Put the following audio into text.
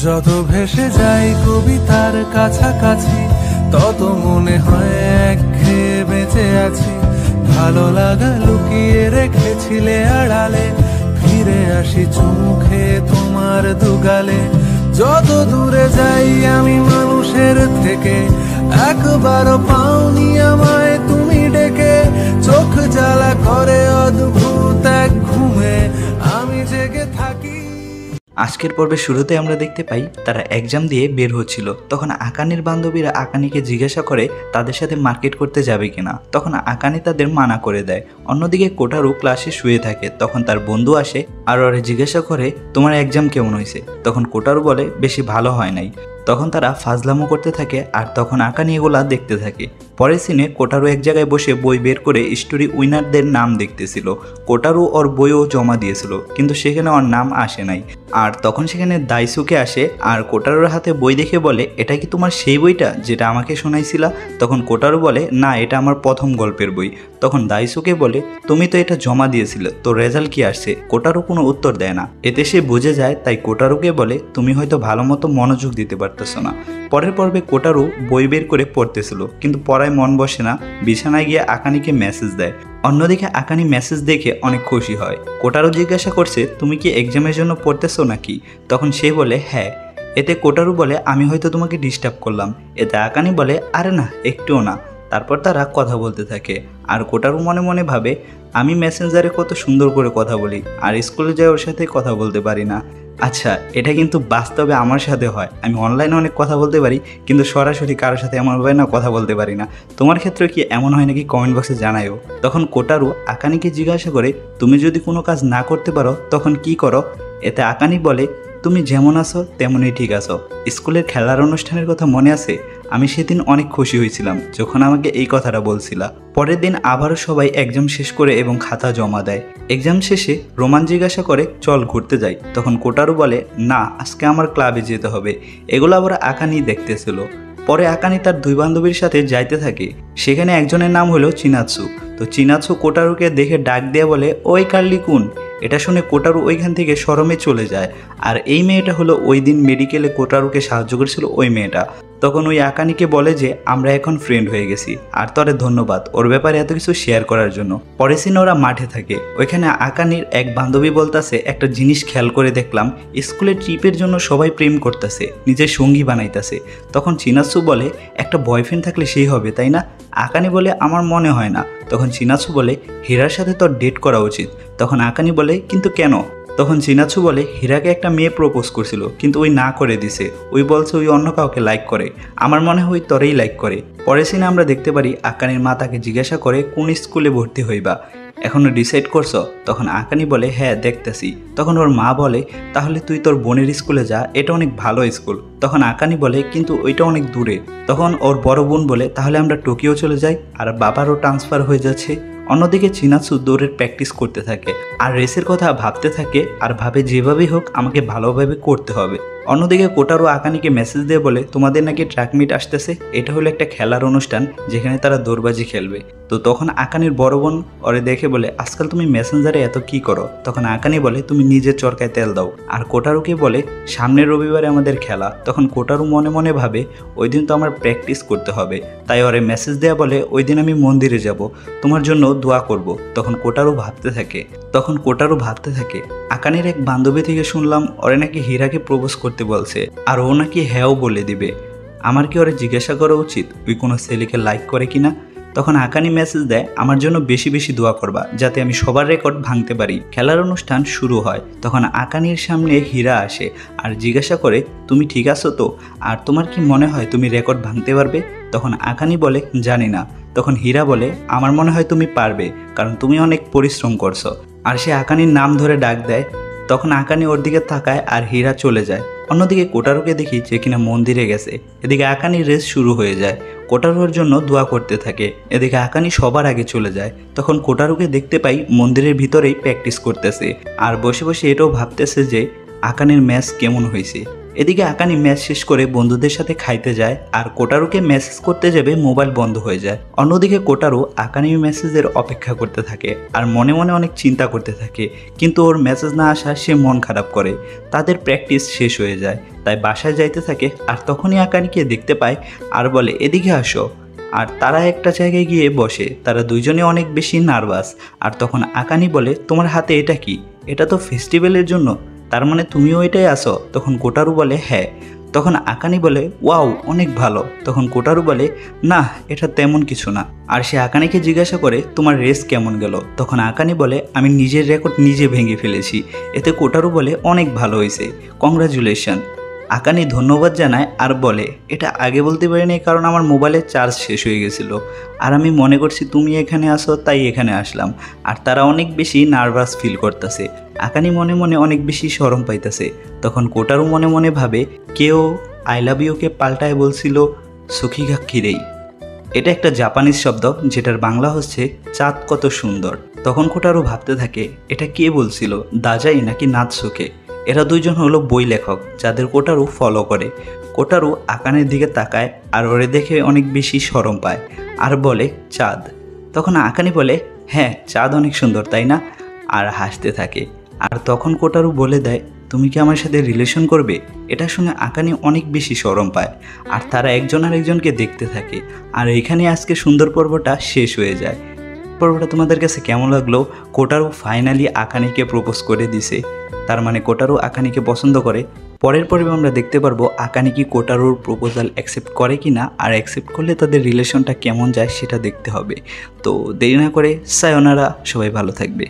যত ভেসে যাই কবিতার কাছাকাছি তত মনে হয় একঘেয়ে বেঁচে আছি। ভালো লাগা লুকিয়ে রেখেছিলে আড়ালে, ফিরে আসি চোখে তোমার দুগালে। যত দূরে যাই আমি মানুষের থেকে, একবারও পাওনি আমায় তুমি ডেকে। চোখ জ্বালা করে অদ্ভুত এক ঘুমে আমি জেগে থাকি। আজকের পর্বের শুরুতে আমরা দেখতে পাই তারা এক্সাম দিয়ে বের হচ্ছিল। তখন আকানির বান্ধবীরা আকানিকে জিজ্ঞাসা করে তাদের সাথে মার্কেট করতে যাবে কিনা। তখন আকানি তাদের মানা করে দেয়। অন্যদিকে কোটারু ক্লাসে শুয়ে থাকে। তখন তার বন্ধু আসে আর ওরে জিজ্ঞাসা করে তোমার এক্সাম কেমন হয়েছে। তখন কোটারু বলে বেশি ভালো হয় নাই। তখন তারা ফাজলামো করতে থাকে আর তখন আকানি এগুলা দেখতে থাকে। পরের সিনে কোটারু এক জায়গায় বসে বই বের করে স্টোরি উইনারদের নাম দেখতেছিল। কোটারু ওর বইও জমা দিয়েছিল কিন্তু সেখানে ওর নাম আসে নাই। আর তখন সেখানে দাইসুকে আসে আর কোটারুর হাতে বই দেখে বলে এটা কি তোমার সেই বইটা যেটা আমাকে শোনাইছিলা। তখন কোটারু বলে না, এটা আমার প্রথম গল্পের বই। তখন দাইসুকে বলে তুমি তো এটা জমা দিয়েছিলে, তো রেজাল্ট কি আসছে। কোটারু কোনো উত্তর দেয় না। এতে সে বুঝে যায়, তাই কোটারুকে বলে তুমি হয়তো ভালো মতো মনোযোগ দিতে পারতেছো না। পরের পর্বে কোটারু বই বের করে পড়তেছিল কিন্তু পড়ায় মন বসে না। বিছানায় গিয়ে আকানিকে মেসেজ দেয়। অন্যদিকে আকানি মেসেজ দেখে অনেক খুশি হয়। কোটারু জিজ্ঞাসা করছে তুমি কি এক্সামের জন্য পড়তেছো নাকি। তখন সে বলে হ্যাঁ। এতে কোটারু বলে আমি হয়তো তোমাকে ডিস্টার্ব করলাম। এতে আকানি বলে আরে না, একটুও না। তারপর তারা কথা বলতে থাকে আর কোটারু মনে মনে ভাবে আমি মেসেঞ্জারে কত সুন্দর করে কথা বলি আর স্কুলে যাই ওর সাথে কথা বলতে পারি না। আচ্ছা, এটা কিন্তু বাস্তবে আমার সাথে হয়। আমি অনলাইনে অনেক কথা বলতে পারি কিন্তু সরাসরি কারোর সাথে এমন হয় না, কথা বলতে পারি না। তোমার ক্ষেত্রে কি এমন হয় নাকি কমেন্ট বক্সে জানাইও। তখন কোটারু আকানিকে জিজ্ঞাসা করে তুমি যদি কোনো কাজ না করতে পারো তখন কি করো। এতে আকানি বলে তুমি যেমন আছো তেমনই ঠিক আছো। স্কুলের খেলার অনুষ্ঠানের কথা মনে আছে? আমি সেদিন অনেক খুশি হয়েছিলাম যখন আমাকে এই কথাটা বলছিলা। পরের দিন আবারও সবাই এক্সাম শেষ করে এবং খাতা জমা দেয়। এক্সাম শেষে রোমান জিজ্ঞাসা করে চল ঘুরতে যাই। তখন কোটারু বলে না, আজকে আমার ক্লাবে যেতে হবে। এগুলো আবার আকানি দেখতেছিল। পরে আকানি তার দুই বান্ধবীর সাথে যাইতে থাকে। সেখানে একজনের নাম হলো চিনাৎসু। তো চিনাৎসু কোটারুকে দেখে ডাক দিয়ে বলে ওই কার্লি কুন। এটা শুনে কোটারু ওইখান থেকে শরমে চলে যায়। আর এই মেয়েটা হলো ওই দিন মেডিকেলে কোটারুকে সাহায্য করেছিল ওই মেয়েটা। তখন ওই আকানিকে বলে যে আমরা এখন ফ্রেন্ড হয়ে গেছি আর তোরে ধন্যবাদ ওর ব্যাপারে এত কিছু শেয়ার করার জন্য। পরে সিনে ওরা মাঠে থাকে। ওইখানে আকানির এক বান্ধবী বলতেছে একটা জিনিস খেয়াল করে দেখলাম, স্কুলের ট্রিপের জন্য সবাই প্রেম করতেছে, নিজের সঙ্গী বানাইতেছে। তখন চিনাৎসু বলে একটা বয়ফ্রেন্ড থাকলে সেই হবে তাই না। আকানি বলে আমার মনে হয় না। তখন চিনাৎসু বলে হীরার সাথে তোর ডেট করা উচিত। তখন আকানি বলে কিন্তু কেন। তখন চিনাৎসু বলে হীরাকে একটা মেয়ে প্রপোজ করছিল কিন্তু ওই না করে দিছে। ওই বলছে ওই অন্য কাউকে লাইক করে, আমার মনে হয় তোরেই লাইক করে। পরের সিনে আমরা দেখতে পারি আকানির মা তাকে জিজ্ঞাসা করে কোন স্কুলে ভর্তি হইবা, এখনো ডিসাইড করছো। তখন আকানি বলে হ্যাঁ দেখতেছি। তখন ওর মা বলে তাহলে তুই তোর বোনের স্কুলে যা, এটা অনেক ভালো স্কুল। তখন আকানি বলে কিন্তু ওইটা অনেক দূরে। তখন ওর বড় বোন বলে তাহলে আমরা টোকিও চলে যাই, আর বাবারও ট্রান্সফার হয়ে যাচ্ছে। অন্যদিকে চিনাৎসু দৌড়ের প্র্যাকটিস করতে থাকে আর রেসের কথা ভাবতে থাকে আর ভাবে যেভাবেই হোক আমাকে ভালোভাবে করতে হবে। অন্যদিকে কোটারু আকানিকে মেসেজ দিয়ে বলে তোমাদের নাকি ট্র্যাক মিট আসতেছে, এটা হলো একটা খেলার অনুষ্ঠান যেখানে তারা দৌড়বাজি খেলবে। তো তখন আকানির বড় বোন ওরে দেখে বলে আজকাল তুমি মেসেঞ্জারে এত কি করো। তখন আকানি বলে তুমি নিজের চরকায় তেল দাও। আর কোটারুকে বলে সামনের রবিবারে আমাদের খেলা। তখন কোটারু মনে মনে ভাবে ওই দিন তো আমার প্র্যাকটিস করতে হবে, তাই ওরে মেসেজ দেয়া বলে ওই দিন আমি মন্দিরে যাব, তোমার জন্য দোয়া করব। তখন কোটারু ভাবতে থাকে আকানির এক বান্ধবী থেকে শুনলাম ওরে নাকি হীরাকে প্রপোজ করতে বলছে আর ও নাকি হ্যাঁও বলে দিবে। আমার কি ওরে জিজ্ঞাসা করা উচিত ওই কোনো ছেলেকে লাইক করে কিনা। তখন আকানি মেসেজ দেয় আমার জন্য বেশি বেশি দোয়া করবা যাতে আমি সবার রেকর্ড ভাঙতে পারি। খেলার অনুষ্ঠান শুরু হয়। তখন আকানির সামনে হীরা আসে আর জিজ্ঞাসা করে তুমি ঠিক আছো তো, আর তোমার কি মনে হয় তুমি রেকর্ড ভাঙতে পারবে। তখন আকানি বলে জানি না। তখন হীরা বলে আমার মনে হয় তুমি পারবে, কারণ তুমি অনেক পরিশ্রম করছো। আর সে আকানির নাম ধরে ডাক দেয়। তখন আকানি ওর দিকে তাকায় আর হীরা চলে যায়। অন্যদিকে কোটারুকে দেখি যে কিনা মন্দিরে গেছে। এদিকে আকানির রেস শুরু হয়ে যায়। কোটারুর জন্য দোয়া করতে থাকে। এদিকে আকানি সবার আগে চলে যায়। তখন কোটারুকে দেখতে পাই মন্দিরের ভিতরেই প্র্যাকটিস করতেছে আর বসে বসে এটাও ভাবতেছে যে আকানির ম্যাচ কেমন হয়েছে। এদিকে আকানি ম্যাচ শেষ করে বন্ধুদের সাথে খাইতে যায় আর কোটারুকে মেসেজ করতে যাবে, মোবাইল বন্ধ হয়ে যায়। অন্যদিকে কোটারু আকানির মেসেজের অপেক্ষা করতে থাকে আর মনে মনে অনেক চিন্তা করতে থাকে, কিন্তু ওর মেসেজ না আসা সে মন খারাপ করে। তাদের প্র্যাকটিস শেষ হয়ে যায়, তাই বাসায় যাইতে থাকে। আর তখনই আকানিকে দেখতে পায় আর বলে এদিকে আসো। আর তারা একটা জায়গায় গিয়ে বসে, তারা দুইজনে অনেক বেশি নার্ভাস। আর তখন আকানি বলে তোমার হাতে এটা কি? এটা তো ফেস্টিভ্যালের জন্য, তার মানে তুমিও এটাই আসো? তখন কোটারু বলে হ্যাঁ। তখন আকানি বলে ওয়াও অনেক ভালো। তখন কোটারু বলে না এটা তেমন কিছু না। আর সে আকানিকে জিজ্ঞাসা করে তোমার রেস কেমন গেল? তখন আকানি বলে আমি নিজের রেকর্ড নিজে ভেঙে ফেলেছি। এতে কোটারু বলে অনেক ভালো হয়েছে, কংগ্রাচুলেশন। আকানি ধন্যবাদ জানায় আর বলে এটা আগে বলতে পারিনি কারণ আমার মোবাইলের চার্জ শেষ হয়ে গেছিলো, আর আমি মনে করছি তুমি এখানে আসো তাই এখানে আসলাম। আর তারা অনেক বেশি নার্ভাস ফিল করতেছে। আকানি মনে মনে অনেক বেশি শরম পাইতেছে। তখন কোটারু মনে মনে ভাবে কেউ আই লাভ ইউকে পাল্টায় বলছিল সুখিগাক্ষিরেই। এটা একটা জাপানিজ শব্দ যেটার বাংলা হচ্ছে চাঁদ কত সুন্দর। তখন কোটারু ভাবতে থাকে এটা কে বলছিল, দাজাই নাকি নাতসুকে? এরা দুইজন হলো বই লেখক যাদের কোটারু ফলো করে। কোটারু আকানের দিকে তাকায় আর ওরে দেখে অনেক বেশি শরম পায় আর বলে চাঁদ। তখন আকানি বলে হ্যাঁ চাঁদ অনেক সুন্দর তাই না, আর হাসতে থাকে। আর তখন কোটারু বলে দেয় তুমি কি আমার সাথে রিলেশন করবে? এটা শুনে আকানি অনেক বেশি শরম পায় আর তারা একজন আর একজনকে দেখতে থাকে। আর এইখানে আজকে সুন্দর পর্বটা শেষ হয়ে যায়। পর্বটা তোমাদের কাছে কেমন লাগলো? কোটারু ফাইনালি আকানিকে প্রপোজ করে দিছে, তার মানে কোটারু আকানিকে পছন্দ করে। পরের পর্বে আমরা দেখতে পারবো আকানি কি কোটারুর প্রপোজাল অ্যাকসেপ্ট করে কি না, আর অ্যাকসেপ্ট করলে তাদের রিলেশনটা কেমন যায় সেটা দেখতে হবে। তো দেরি না করে সায়োনারা, সবাই ভালো থাকবে।